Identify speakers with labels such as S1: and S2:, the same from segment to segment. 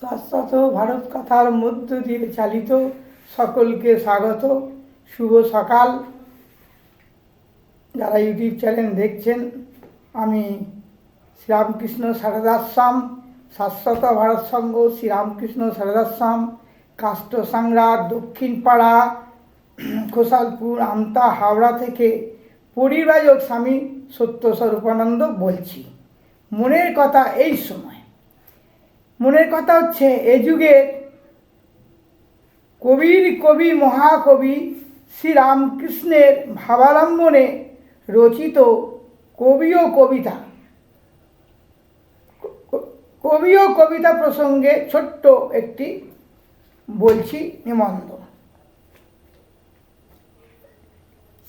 S1: শাশ্বত ভারত কথার মধ্য দিয়ে চালিত সকলকে স্বাগত। শুভ সকাল। যারা ইউটিউব চ্যানেল দেখছেন, আমি শ্রীরামকৃষ্ণ সারদাশ্রম, শাশ্বত ভারত সংঘ শ্রীরামকৃষ্ণ সারদাশ্রম, কাষ্টসাংরা, দক্ষিণ পাড়া, খোসালপুর, আমতা, হাওড়া থেকে পরিব্রাজক স্বামী সত্যস্বরূপানন্দ বলছি। মনের কথা এই সময়। মনের কথা হচ্ছে, এ যুগের কবি মহাকবি শ্রীরামকৃষ্ণের ভাবালম্বনে রচিত কবি ও কবিতা প্রসঙ্গে ছোট্ট একটি বলছি নিবন্ধ।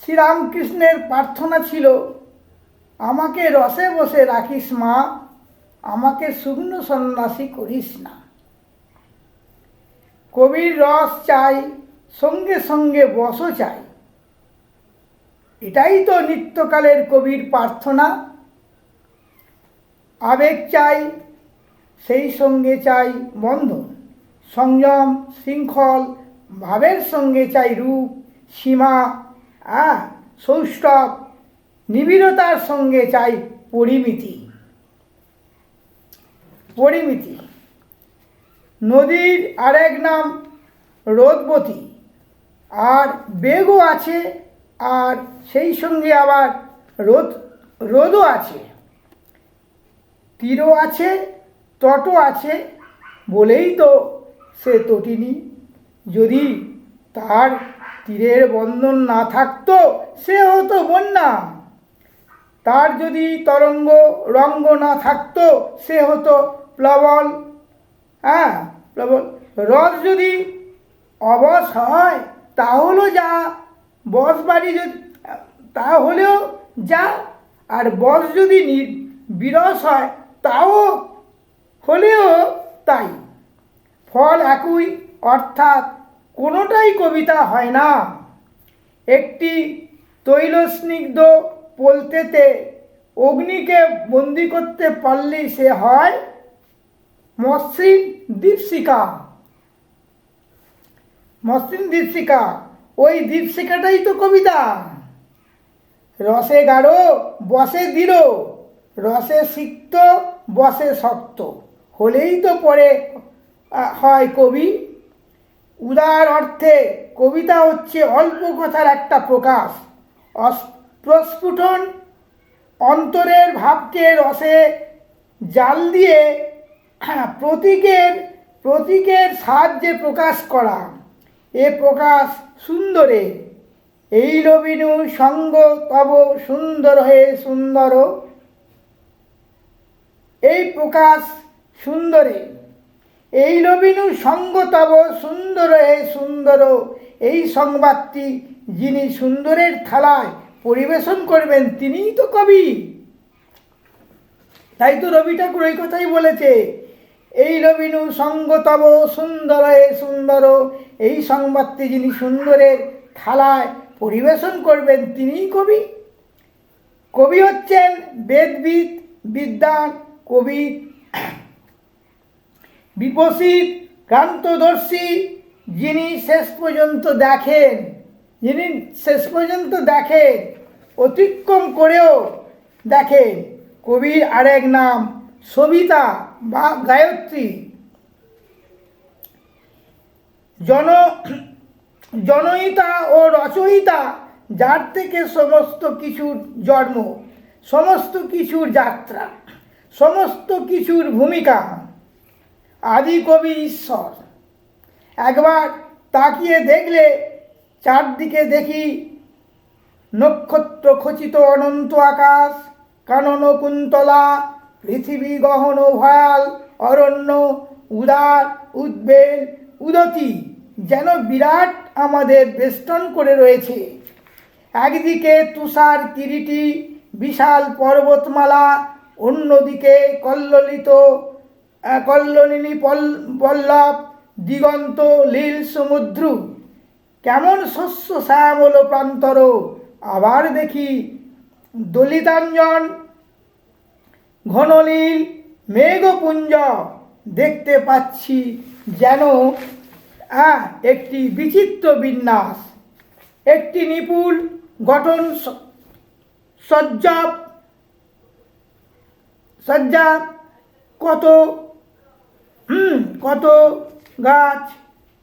S1: শ্রীরামকৃষ্ণের প্রার্থনা ছিল, আমাকে রসে বসে রাখিস মা, আমাকে শুকনো সন্ন্যাসী করিস না। কবির রস চাই, সঙ্গে সঙ্গে বসও চাই। এটাই তো নিত্যকালের কবির প্রার্থনা। আবেগ চাই, সেই সঙ্গে চাই বন্ধন, সংযম, শৃঙ্খল, ভাবের সঙ্গে চাই রূপ, সীমা, সৌষ্ঠব, নিবিড়তার সঙ্গে চাই পরিমিতি। নদীর আরেক নাম রোদবতী, আর বেগও আছে, আর সেই সঙ্গে আবার রোদও আছে, তীরও আছে, তটও আছে, বলেই তো সে তটিনী। যদি তার তীরের বন্ধন না থাকতো, সে হতো বন্যা। তার যদি তরঙ্গ রঙ্গ না থাকতো, সে হতো প্লাবন। রথ যদি অবশ হয়, তাহলেও যা, বস বাড়ি যদি তাহলেও যা, আর বস যদি বিরস হয়, তাও হলেও তাই। ফল একই, অর্থাৎ কোনোটাই কবিতা হয় না। একটি তৈলস্নিগ্ধ পলতেতে অগ্নিকে বন্দি করতে পারলেই সে হয় মসৃণ দীপশিখা। ওই দীপশিখাটাই তো কবিতা। রসে গাঢ়, বসে দৃঢ়, রসে সিক্ত, বসে শক্ত, হলেই তো পরে হয় কবি। উদার অর্থে কবিতা হচ্ছে অল্প কথার একটা প্রস্ফুটন, অন্তরের ভাবকে রসে জাল দিয়ে প্রতীকের সাহায্যে প্রকাশ করা। এ প্রকাশ সুন্দরে, এই লবিনু সঙ্গ তব সুন্দর হয়ে সুন্দর। এই প্রকাশ সুন্দরে, এই লবিনু সঙ্গ তব সুন্দর হয়ে সুন্দর। এই সংবাদটি যিনি সুন্দরের থালায় পরিবেশন করবেন, তিনিই তো কবি। তাই তো রবি ঠাকুর ওই কথাই বলেছে, এই লবিনু সঙ্গ তব সুন্দর হয়ে সুন্দর। এই সংবাদটি যিনি সুন্দরের থালায় পরিবেশন করবেন, তিনিই কবি। কবি হচ্ছেন বেদবিদ, বিদ্বান, কবি, বিকশিত, ক্রান্তদর্শী, যিনি শেষ পর্যন্ত দেখেন, অতিক্রম করেও দেখেন। কবির আরেক নাম সবিতা বা গায়ত্রী। জনয়িতা ও রচয়িতা, যার থেকে সমস্ত কিছুর জন্ম, সমস্ত কিছুর যাত্রা, সমস্ত কিছুর ভূমিকা। আদি কবি ঈশ্বর। একবার তাকিয়ে দেখলে চারদিকে দেখি নক্ষত্র খচিত অনন্ত আকাশ, কানন কুন্তলা, পৃথিবী গহন ভয়াল, অরণ্য উদার, উদ্বেল, উদতি যেন বিরাট আমাদের বেষ্টন করে রয়েছে। একদিকে তুষার কিরীটি বিশাল পর্বতমালা, অন্যদিকে কল্লোলিনী পল্লব, দিগন্ত লীল সমুদ্র। কেমন শস্য শ্যামল প্রান্তর। আবার দেখি দলিতাঞ্জন, ঘননীল মেঘপুঞ্জ, দেখতে পাচ্ছি যেন একটি বিচিত্র বিন্যাস, একটি নিপুণ গঠন সজ্জা, কত কত গাছ,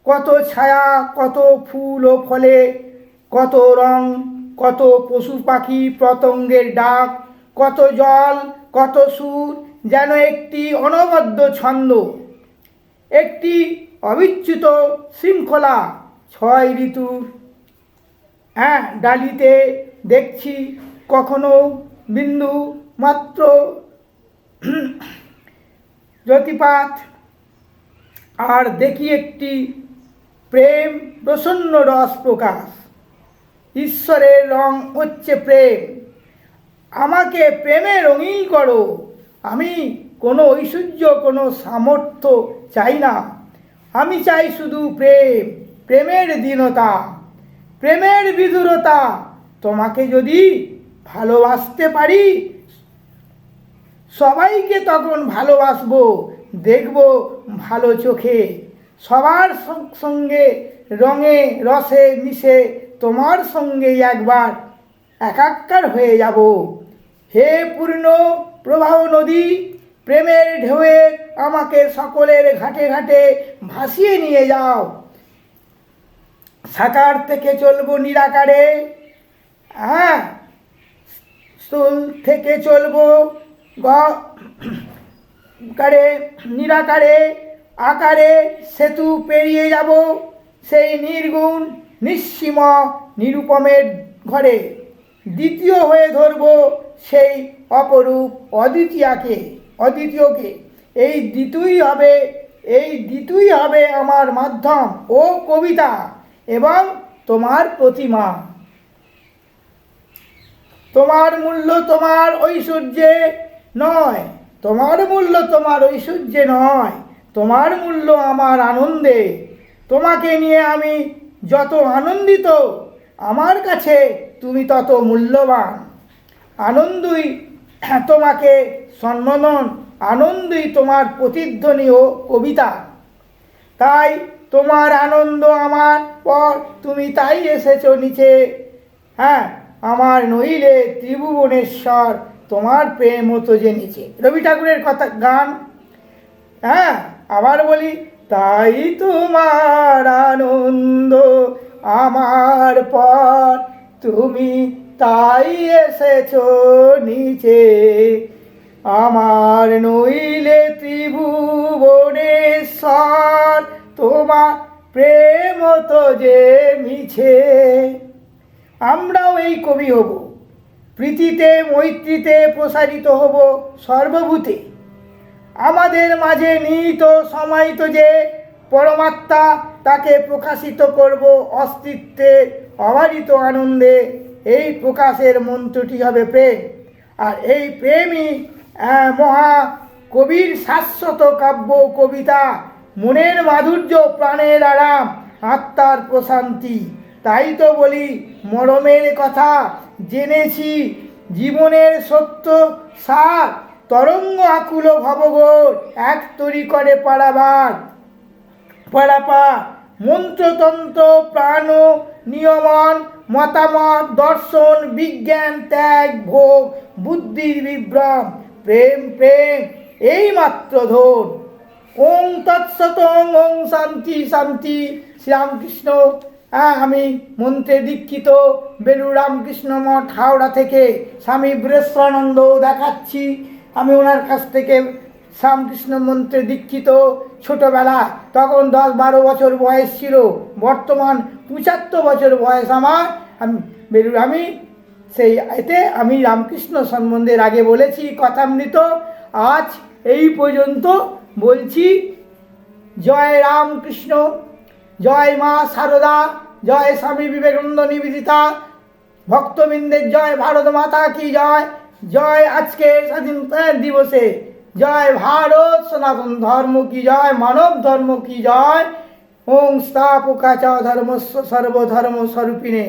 S1: কত ছায়া, কত ফুল ও ফলে, কত রং, কত পশু পাখি পতঙ্গের ডাক, কত জল, কত সুর, যেন একটি অনবদ্য ছন্দ, একটি অবিচ্যুত শৃঙ্খলা। 6 ঋতুর ডালিতে দেখছি কখনো বিন্দু মাত্র জ্যোতিপাত, আর দেখি একটি প্রেম প্রসন্ন রস প্রকাশ। ঈশ্বরের রং হচ্ছে প্রেম। আমাকে প্রেমে রঙিন করো। আমি কোনো ঐশ্বর্য, কোনো সামর্থ্য চাই না। আমি চাই শুধু প্রেম, প্রেমের দীনতা, প্রেমের বিদুরতা। তোমাকে যদি ভালোবাসতে পারি, সবাইকে তখন ভালোবাসবো, দেখব ভালো চোখে। সবার সঙ্গে রঙে রসে মিশে তোমার সঙ্গে একবার একাকার হয়ে যাব। হে পূর্ণ প্রবাহ নদী, প্রেমের ঢেউয়ে আমাকে সকলের ঘাটে ঘাটে ভাসিয়ে নিয়ে যাও। সাকার থেকে চলবো নিরাকারে, স্থূল থেকে চলবো নিরাকারে, আকারে সেতু পেরিয়ে যাব সেই নির্গুণ নিঃসীম নিরুপমের ঘরে। দ্বিতীয় হয়ে ধরব সেই অপরূপ অদ্বিতীয়কে। এই দ্বিতীয়ই হবে আমার মাধ্যম ও কবিতা এবং তোমার প্রতিমা। তোমার মূল্য তোমার ঐশ্বর্যে নয়, তোমার মূল্য তোমার ঐশ্বর্যে নয়, তোমার মূল্য আমার আনন্দে। তোমাকে নিয়ে আমি যত আনন্দিত, আমার কাছে তুমি তত মূল্যবান। আনন্দই তোমাকে সম্বোধন, আনন্দই তোমার প্রতিধ্বনি ও কবিতা। তাই তোমার আনন্দ আমার পর, তুমি তাই এসেছো নিচে। আমার নইলে ত্রিভুবনেশ্বর তোমার প্রেম হতো যে নিচে। রবি ঠাকুরের কথা গান। আবার বলি, তাই তোমার আনন্দ আমার পর, তুমি তাই এসেছো নিচে। আমার নইলে ত্রিভুবনেশ্বর তোমার প্রেম হতো যে মিছে। আমরাও এই কবি হব, প্রীতিতে মৈত্রীতে প্রসারিত হব সর্বভূতে। আমাদের মাঝে নিহিত সমাহিত যে পরমাত্মা, তাকে প্রকাশিত করব অস্তিত্বে অবারিত আনন্দে। এই প্রকাশের মন্ত্রটি হবে প্রেম, আর এই প্রেমই মহাকবির শাশ্বত কাব্য কবিতা, মনের মাধুর্য, প্রাণের আরাম, আত্মার প্রশান্তি। তাই তো বলি মরমের কথা, জেনেছি জীবনের সত্য সার। তরঙ্গ আকুল ভবঘোর, এক তরি করে পারাপার। মন্ত্রতন্ত্র প্রাণ নিয়মন, মতামত দর্শন বিজ্ঞান, ত্যাগ ভোগ বুদ্ধির বিভ্রম। প্রেম প্রেম এই মাত্র ধন। ওং তৎসত ওং শান্তি শান্তি। শ্রীরামকৃষ্ণ। আমি মন্ত্রে দীক্ষিত, বেলুড় রামকৃষ্ণ মঠ হাওড়া থেকে স্বামী বীরেশ্বরানন্দ দেখাচ্ছি। আমি ওনার কাছ থেকে শ্রীরামকৃষ্ণ মন্ত্রে দীক্ষিত। ছোটোবেলা তখন 10-12 বছর বয়স ছিল, বর্তমান 75 বছর বয়স আমার। আমি সেই আমি রামকৃষ্ণ সম্বন্ধের আগে বলেছি কথামৃত। আজ এই পর্যন্ত বলছি। জয় রামকৃষ্ণ, জয় মা শারদা, জয় স্বামী বিবেকানন্দ নিবেদিতা, ভক্তবৃন্দের জয়, ভারত মাতা কি জয়। জয় আজকের স্বাধীনতা দিবসে, জয় ভারত সনাতন ধর্ম কি জয়, মানব ধর্ম কি জয়। ওং স্থাপকাচ ধর্মস্ব সর্বধর্ম স্বরূপিণে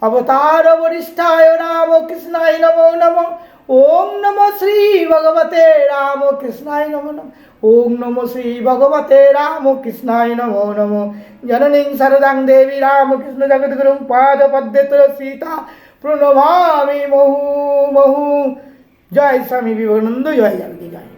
S1: অবতার বরিষ্ঠায় রামকৃষ্ণায় নমো নমঃ। ওং নমো শ্রী ভগবতে রামকৃষ্ণায় নমো নমঃ। ওং নমো শ্রী ভগবতে রামকৃষ্ণায় নমো নমঃ। জননীং শরদাং দেবী রামকৃষ্ণ জগদ্গুরুং পাদপদ্মে তুলসীতা প্রণমামি মহু মহু। জয় স্বামী বিবেকানন্দ, জয় জানকী জয়।